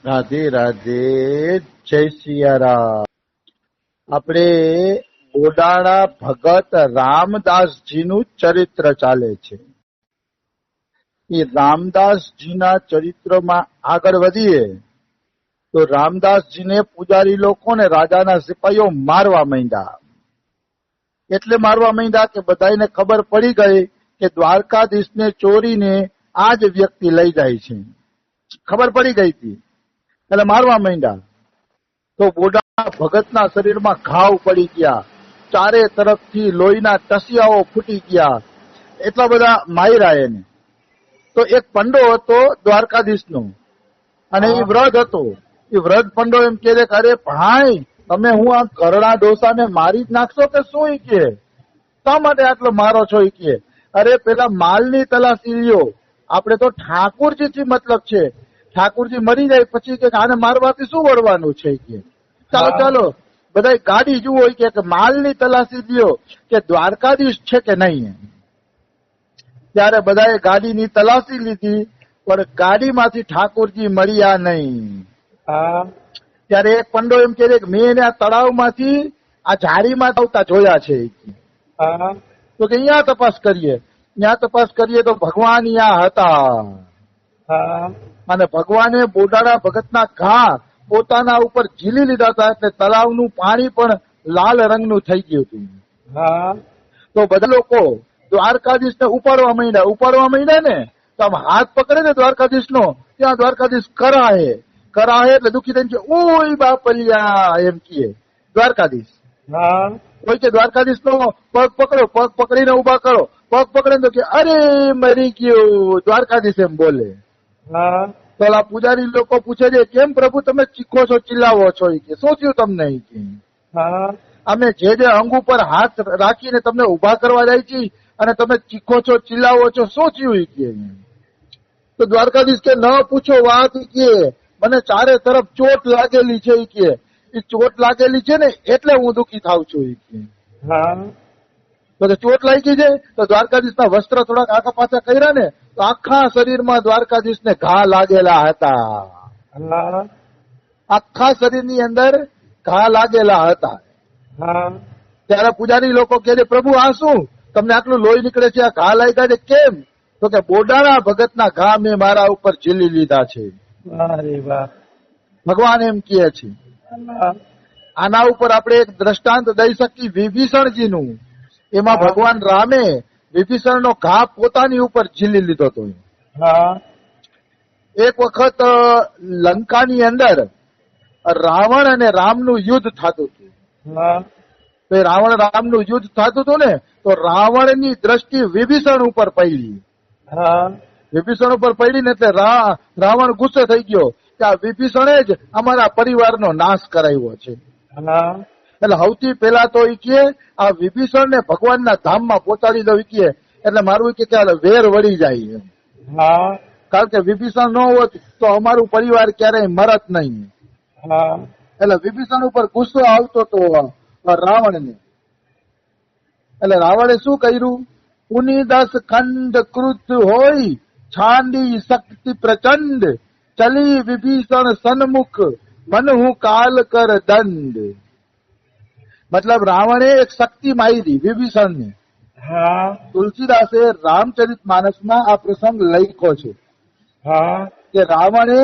રાધે રાધે, જય સિયારામ. આપણે બોડાણા ભગત રામદાસજીનું ચરિત્ર ચાલે છે. એ રામદાસજીના ચરિત્રમાં આગળ વધીએ તો રામદાસજીને પૂજારી લોકો ને રાજાના સિપાહીઓ મારવા માંડ્યા. એટલે મારવા માંડ્યા કે બધાને ખબર પડી ગઈ કે દ્વારકાધીશને ચોરીને આ જ વ્યક્તિ લઈ જાય છે. ખબર પડી ગઈ હતી એટલે મારવા માંડ્યા. તો બોડા ભગતના શરીરમાં ઘાવ પડી ગયા, ચારે તરફથી લોહીના ટસિયાઓ ફૂટી ગયા, એટલા બધા માર્યા એને. તો એક પંડો હતો દ્વારકાધીશનો અને એ વ્રત હતો. એ વ્રત પંડો એમ કે અરે ભાઈ તમે હું આ કરડા ડોસાને મારી જ નાખશો કે શું? કે શા માટે આટલો મારો છો? કે અરે પેલા માલની તલાશી લ્યો, આપણે તો ઠાકોરજીથી મતલબ છે. ઠાકોરજી મરી જાય પછી કે આને મારવાથી શું વળવાનું છે? કે ચાલો ચાલો બધા ગાડી જુઓ કે માલની તલાશી લ્યો કે દ્વારકાધીશ છે કે નહીં. ત્યારે બધાએ ગાડીની તલાશી લીધી પણ ગાડીમાંથી ઠાકોરજી મળ્યા નહીં. ત્યારે એક પંડો એમ કે મેં એને આ તળાવમાંથી આ ઝાડીમાં આવતા જોયા છે. તો કે અહીંયા તપાસ કરીએ. ત્યાં તપાસ કરીએ તો ભગવાન અહીંયા હતા અને ભગવાને બોડાણા ભગતના ઘા પોતાના ઉપર ઝીલી લીધા હતા એટલે તળાવનું પાણી પણ લાલ રંગનું થઈ ગયું હતું. તો બધા લોકો દ્વારકાધીશને ઉપાડવા માંડ્યા ને તો આમ હાથ પકડે ને દ્વારકાધીશનો, ત્યાં દ્વારકાધીશ કરાહે એટલે દુઃખી થઈને કે ઓય બાપલિયા એમ કહે દ્વારકાધીશ. કોઈ કે દ્વારકાધીશ નો પગ પકડો, પગ પકડીને ઉભા કરો. પગ પકડે તો કે અરે મરી ગયો દ્વારકાધીશ એમ બોલે. તો આ પૂજારી લોકો પૂછે છે કેમ પ્રભુ તમે ચીખો છો, ચિલ્લાવો છો? કે શું થયું તમને? અમે જે અંગ ઉપર હાથ રાખીને તમને ઉભા કરવા જાય છે અને તમે ચીખો છો, ચિલ્લાવો છો, શું થયું? કે તો દ્વારકાધીશ કે ન પૂછો વાત. કે મને ચારે તરફ ચોટ લાગેલી છે. કે એ ચોટ લાગેલી છે ને એટલે હું દુઃખી થાવ છું. તો ચોટ લાગી છે તો દ્વારકાધીશના વસ્ત્ર થોડાક આખા પાછા કર્યા ને તો આખા શરીરમાં દ્વારકાધીશને ઘા લાગેલા હતા. આખા શરીરની અંદર ઘા લાગેલા હતા. ત્યારે પૂજારી લોકો કહે છે પ્રભુ આ શું તમને આટલું લોહી નીકળે છે, આ ઘા લાગ્યા છે કેમ? તો કે બોડાણા ભગતના ઘા મેં મારા ઉપર ઝીલી લીધા છે. ભગવાન એમ કહે છે. આના ઉપર આપણે એક દ્રષ્ટાંત દઈ શકીએ વિભીષણજીનું. એમાં ભગવાન રામે વિભીષણનો ઘા પોતાની ઉપર ઝીલી લીધો હતો. એક વખત લંકાની અંદર રાવણ અને રામનું યુદ્ધ થતું હતું. રાવણ રામનું યુદ્ધ થતું હતું ને તો રાવણની દ્રષ્ટિ વિભીષણ ઉપર પડી. વિભીષણ ઉપર પડી ને એટલે રાવણ ગુસ્સે થઈ ગયો કે આ વિભીષણે જ અમારા પરિવારનો નાશ કરાવ્યો છે. એટલે સૌથી પેલા તો એ કે આ વિભીષણ ને ભગવાનના ધામમાં પહોંચાડી દઉં કે એટલે મારું કે વેર વળી જાય. કારણ કે વિભીષણ ન હોત તો અમારું પરિવાર ક્યારેય મરત નહીં. એટલે વિભીષણ ઉપર ગુસ્સો આવતો તો રાવણને. એટલે રાવણે શું કર્યું? પુનિદાસ ખંડ કૃત હોય છાંડી શક્તિ પ્રચંડ ચલી વિભીષણ સન્મુખ મનહુ કાલ કર દંડ. મતલબ રાવણે એક શક્તિ મારી વિભીષણને. તુલસીદાસે રામચરિત માનસમાં આ પ્રસંગ લખ્યો છે કે રાવણે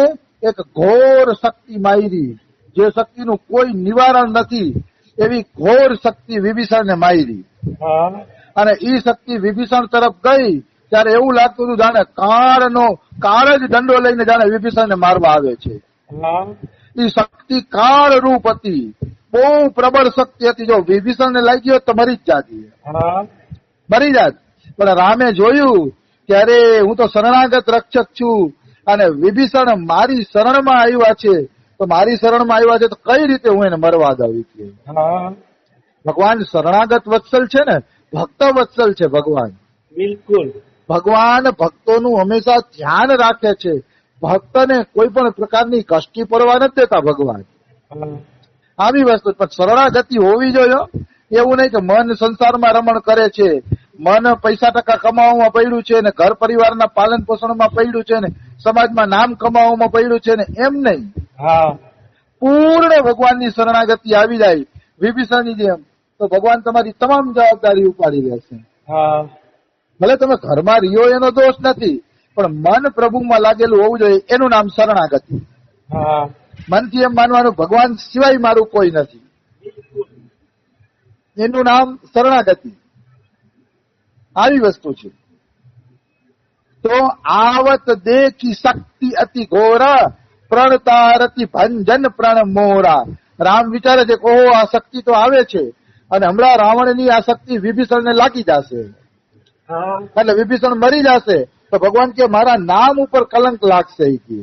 એક ઘોર શક્તિ મારી, જે શક્તિનું કોઈ નિવારણ નથી એવી ઘોર શક્તિ વિભીષણને મારી. અને એ શક્તિ વિભીષણ તરફ ગઈ ત્યારે એવું લાગતું હતું જાણે કાળ જ દંડો લઈને જાણે વિભીષણને મારવા આવે છે. એ શક્તિ કાળ રૂપ હતી, બહુ પ્રબળ શક્તિ હતી. જો વિભીષણને લાગી હોત તો મરી જ જાત. પણ રામે જોયું કે અરે હું તો શરણાગત રક્ષક છું અને વિભીષણ મારી શરણમાં આવ્યા છે તો કઈ રીતે હું એને મરવા દઉં? ભગવાન શરણાગત વત્સલ છે ને, ભક્ત વત્સલ છે ભગવાન. બિલકુલ. ભગવાન ભક્તોનું હંમેશા ધ્યાન રાખે છે. ભક્તને કોઈ પણ પ્રકારની કષ્ટી પડવા નથી દેતા ભગવાન. આવી વસ્તુ પણ શરણાગતિ હોવી જોઈએ. એવું નહીં કે મન સંસારમાં રમણ કરે છે મન પૈસા ટકા કમાવામાં પડ્યું છે ને ઘર પરિવારના પાલન પોષણમાં પડ્યું છે ને સમાજમાં નામ કમાવામાં પડ્યું છે ને એમ નહીં. હા પૂર્ણ ભગવાનની શરણાગતિ આવી જાય વિભીષણની જેમ તો ભગવાન તમારી તમામ જવાબદારી ઉપાડી લેશે. હા ભલે તમે ઘરમાં રહ્યો એનો દોષ નથી, પણ મન પ્રભુમાં લાગેલું હોવું જોઈએ, એનું નામ શરણાગતિ. હા મનથી એમ માનવાનું ભગવાન સિવાય મારું કોઈ નથી, એનું નામ શરણાગતિ. આવી વસ્તુ છે. તો આવત દેખી શક્તિ અતિ ઘોરા પ્રણતારતી ભંજન પ્રણ મોરા. રામ વિચારે છે કે ઓહો આ શક્તિ તો આવે છે અને હમણાં રાવણની આ શક્તિ વિભીષણને લાગી જશે, હા એટલે વિભીષણ મરી જશે. તો ભગવાન કે મારા નામ ઉપર કલંક લાગશે. એ કે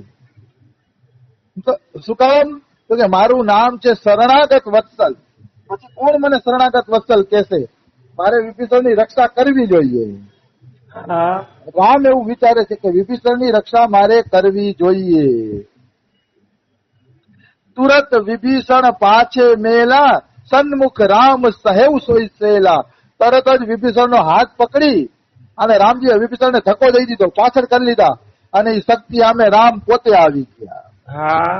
શું કામ? તો કે મારું નામ છે શરણાગત વત્સલ. પછી કોણ મને શરણાગત વત્સલ કહેશે? મારે વિભીષણની રક્ષા કરવી જોઈએ. હા રામ એવું વિચારે છે કે વિભીષણની રક્ષા મારે કરવી જોઈએ. તુરત વિભીષણ પાછે મેલા સન્મુખ રામ સહેવ સોઈ સેલા. તરત જ વિભીષણનો હાથ પકડી અને રામજીએ વિભીષણને ધક્કો દઈ દીધો, પાછળ કરી લીધા અને એ શક્તિ આમે રામ પોતે આવી ગયા. હા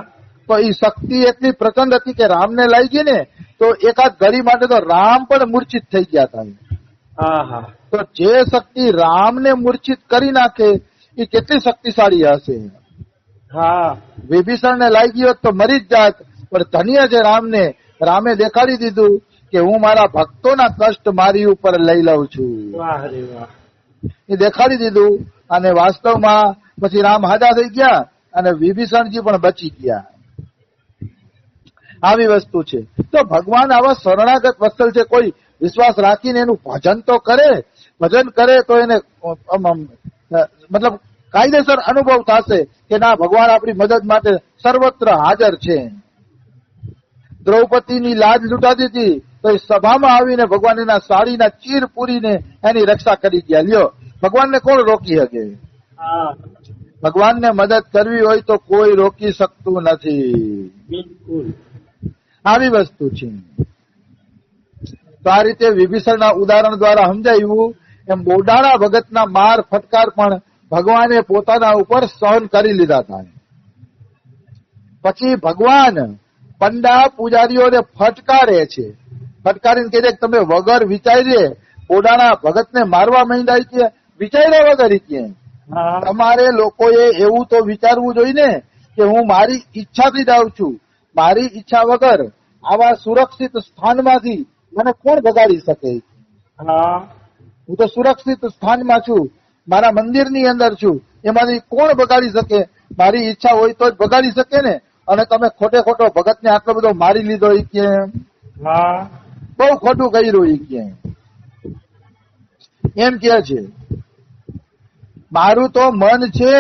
તો એ શક્તિ એટલી પ્રચંડ હતી કે રામને લાગી ને તો એકાદ ઘડી માટે તો રામ પણ મૂર્છિત થઈ ગયા હતા. હા હા તો જે શક્તિ રામને મૂર્છિત કરી નાખે એ કેટલી શક્તિશાળી હશે. હા વિભીષણને લાગી હોત તો મરી જ જાત, પણ ધન્ય છે રામને. રામે દેખાડી દીધું કે હું મારા ભક્તોના કષ્ટ મારી ઉપર લઈ લઉં છું. વાહ રે વાહ. એ દેખાડી દીધું અને વાસ્તવમાં પછી રામ હાજા થઈ ગયા અને વિભીષણજી પણ બચી ગયા. આવી વસ્તુ છે. તો ભગવાન આવા શરણાગત વત્સલ છે. કોઈ વિશ્વાસ રાખીને એનું ભજન તો કરે, ભજન કરે તો એને મતલબ કાયદેસર અનુભવ થશે કે ના ભગવાન આપણી મદદ માટે સર્વત્ર હાજર છે. દ્રૌપદીની લાજ લૂંટાતી હતી તો એ સભામાં આવીને ભગવાન એના સાડીના ચીર પૂરીને એની રક્ષા કરી ગયા. લ્યો, ભગવાનને કોણ રોકી શકે? હા ભગવાનને મદદ કરવી હોય તો કોઈ રોકી શકતું નથી. બિલકુલ. આવી વસ્તુ છે. તો આ રીતે વિભીષણના ઉદાહરણ દ્વારા સમજાયું એમ બોડાણા ભગતના માર ફટકાર પણ ભગવાને પોતાના ઉપર સહન કરી લીધા હતા. પછી ભગવાન પંડા પૂજારીઓને ફટકારે છે. ફટકારીને કહે છે કે તમે વગર વિચારીએ બોડાણા ભગતને મારવા માંડ્યા છે, વિચાર્યા વગર કે હા તમારે લોકોએ એવું તો વિચારવું જોઈએ ને કે હું મારી ઈચ્છાથી જાઉં છું, મારી ઈચ્છા વગર આવા સુરક્ષિત સ્થાનમાંથી મને કોણ ભગાડી શકે? હા હું તો સુરક્ષિત સ્થાનમાં છું, મારા મંદિરની અંદર છું, એમાંથી કોણ ભગાડી શકે? મારી ઈચ્છા હોય તો જ ભગાડી શકે ને. અને તમે ખોટે ખોટો ભગતને આટલો બધો મારી લીધો એ કે હા બહુ ખોટું કર્યું એ કે એમ કે છે. મારું તો મન છે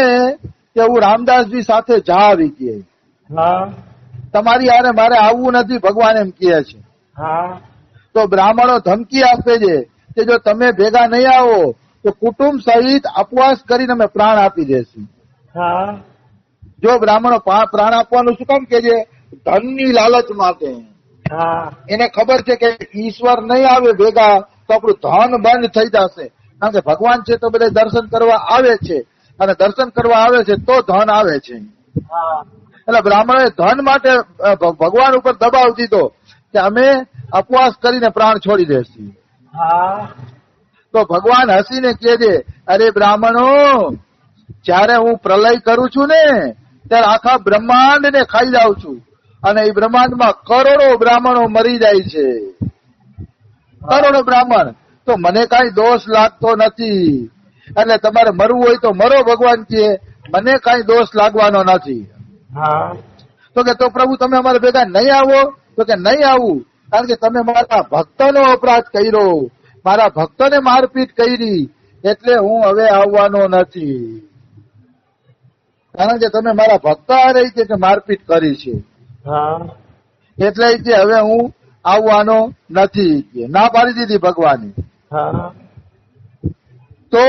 કે હું રામદાસજી સાથે જા આવી કે હા તમારી હારે મારે આવવું નથી, ભગવાન એમ કહે છે. હા તો બ્રાહ્મણો ધમકી આપે છે કે જો તમે ભેગા નહીં આવો તો કુટુંબ સહિત અપવાસ કરીને અમે પ્રાણ આપી દેશું. હા જો બ્રાહ્મણો પ્રાણ આપવાનું શું કામ કે છે? ધનની લાલચ માટે. હા એને ખબર છે કે ઈશ્વર નહીં આવે ભેગા તો આપણું ધન બંધ થઈ જશે. કારણ કે ભગવાન છે તો બધા દર્શન કરવા આવે છે અને દર્શન કરવા આવે છે તો ધન આવે છે. હા એટલે બ્રાહ્મણોએ ધન માટે ભગવાન ઉપર દબાવ દીધો કે અમે અપવાસ કરીને પ્રાણ છોડી દેશું. હા તો ભગવાન હસીને કહે છે, અરે બ્રાહ્મણો, જયારે હું પ્રલય કરું છું ને ત્યારે આખા બ્રહ્માંડ ને ખાઈ જાઉં છું અને એ બ્રહ્માંડમાં કરોડો બ્રાહ્મણો મરી જાય છે. કરોડો બ્રાહ્મણ. તો મને કઈ દોષ લાગતો નથી. એટલે તમારે મરવું હોય તો મરો, ભગવાન કહે, મને કઈ દોષ લાગવાનો નથી. હા તો કે તો પ્રભુ તમે અમારે ભેગા નહીં આવો? તો કે નહીં આવું, કારણ કે તમે મારા ભક્તનો અપરાધ કર્યો, મારા ભક્તોને મારપીટ કરી, એટલે હું હવે આવવાનો નથી. કારણ કે તમે મારા ભક્ત રહી છે કે મારપીટ કરી છે, હા એટલે કે હવે હું આવવાનો નથી. ના પાડી દીધી ભગવાને. હા તો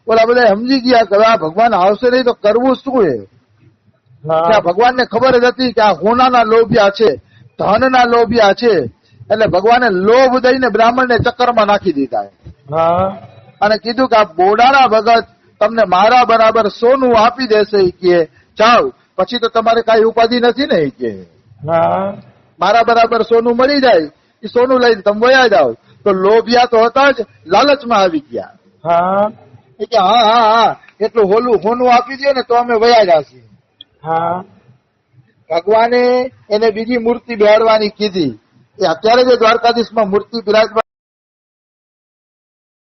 ઓલા બધા સમજી ગયા કે આ ભગવાન આવશે નહીં તો કરવું શું? એ કે આ ભગવાનને ખબર જ હતી કે આ હોનાના લોભિયા છે, ધનના લોભિયા છે, એટલે ભગવાને લોભ દઈને બ્રાહ્મણને ચક્કરમાં નાખી દીધા હા અને કીધું કે આ બોડાણા ભગત તમને મારા બરાબર સોનું આપી દેશે ઈ કે જાવ, પછી તો તમારે કઈ ઉપાધિ નથી ને ઈ કે હા મારા બરાબર સોનું મળી જાય, એ સોનું લઈને તમે વયા જાવ. તો લોભિયા તો હતા જ, લાલચમાં આવી ગયા. હા એ કે હા હા હા એટલું હોનું આપી દો ને તો અમે વયા જાશું. હા ભગવાને એને બીજી મૂર્તિ બેહાડવાની કીધી. એ અત્યારે જે દ્વારકાધીશમાં મૂર્તિ બિરાજમાન